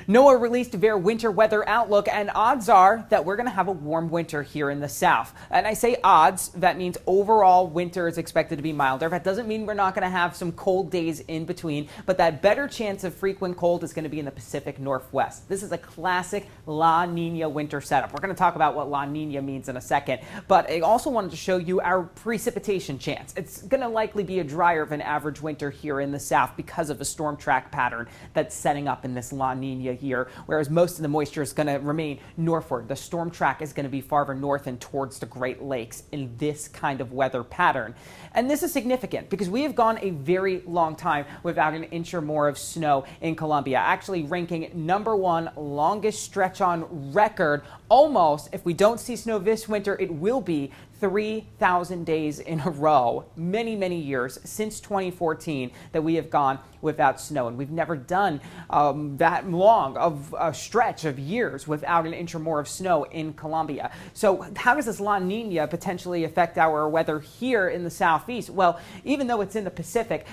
NOAA released their winter weather outlook, and odds are that we're going to have a warm winter here in the south. And I say odds, that means overall winter is expected to be milder. That doesn't mean we're not going to have some cold days in between, but that better chance of frequent cold is going to be in the Pacific Northwest. This is a classic La Nina winter setup. We're going to talk about what La Nina means in a second, but I also wanted to show you our precipitation chance. It's going to likely be a drier than average winter here in the south because of the storm track pattern that's setting up in this La Nina here, whereas most of the moisture is going to remain northward. The storm track is going to be farther north and towards the Great Lakes in this kind of weather pattern. And this is significant because we have gone a very long time without an inch or more of snow in Colombia, actually ranking #1 longest stretch on record. Almost, if we don't see snow this winter, it will be 3,000 days in a row, many, many years since 2014 that we have gone without snow. And we've never done that long of a stretch of years without an inch or more of snow in Colombia. So how does this La Nina potentially affect our weather here in the southeast? Well, even though it's in the Pacific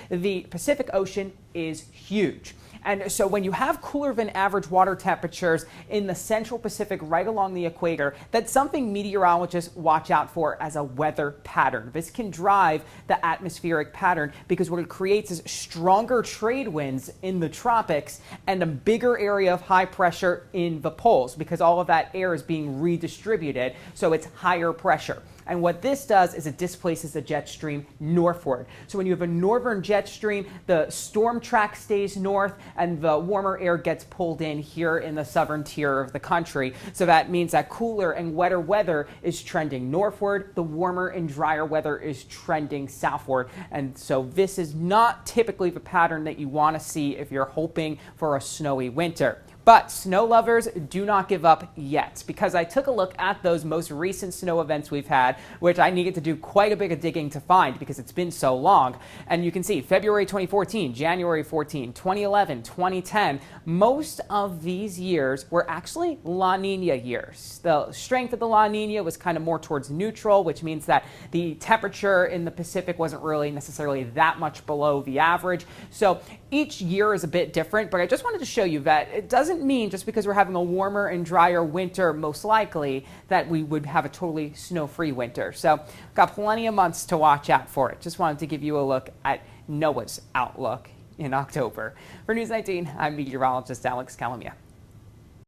Ocean is huge. And so when you have cooler than average water temperatures in the central Pacific right along the equator, that's something meteorologists watch out for as a weather pattern. This can drive the atmospheric pattern because what it creates is stronger trade winds in the tropics and a bigger area of high pressure in the poles because all of that air is being redistributed, so it's higher pressure. And what this does is it displaces the jet stream northward. So when you have a northern jet stream, the storm track stays north and the warmer air gets pulled in here in the southern tier of the country. So that means that cooler and wetter weather is trending northward. The warmer and drier weather is trending southward. And so this is not typically the pattern that you want to see if you're hoping for a snowy winter. But snow lovers, do not give up yet, because I took a look at those most recent snow events we've had, which I needed to do quite a bit of digging to find because it's been so long. And you can see February 2014, January 14, 2011, 2010, most of these years were actually La Nina years. The strength of the La Nina was kind of more towards neutral, which means that the temperature in the Pacific wasn't really necessarily that much below the average. So each year is a bit different, but I just wanted to show you that it doesn't mean just because we're having a warmer and drier winter, most likely, that we would have a totally snow-free winter. So got plenty of months to watch out for it. Just wanted to give you a look at NOAA's outlook in October. For News 19, I'm meteorologist Alex Calamia.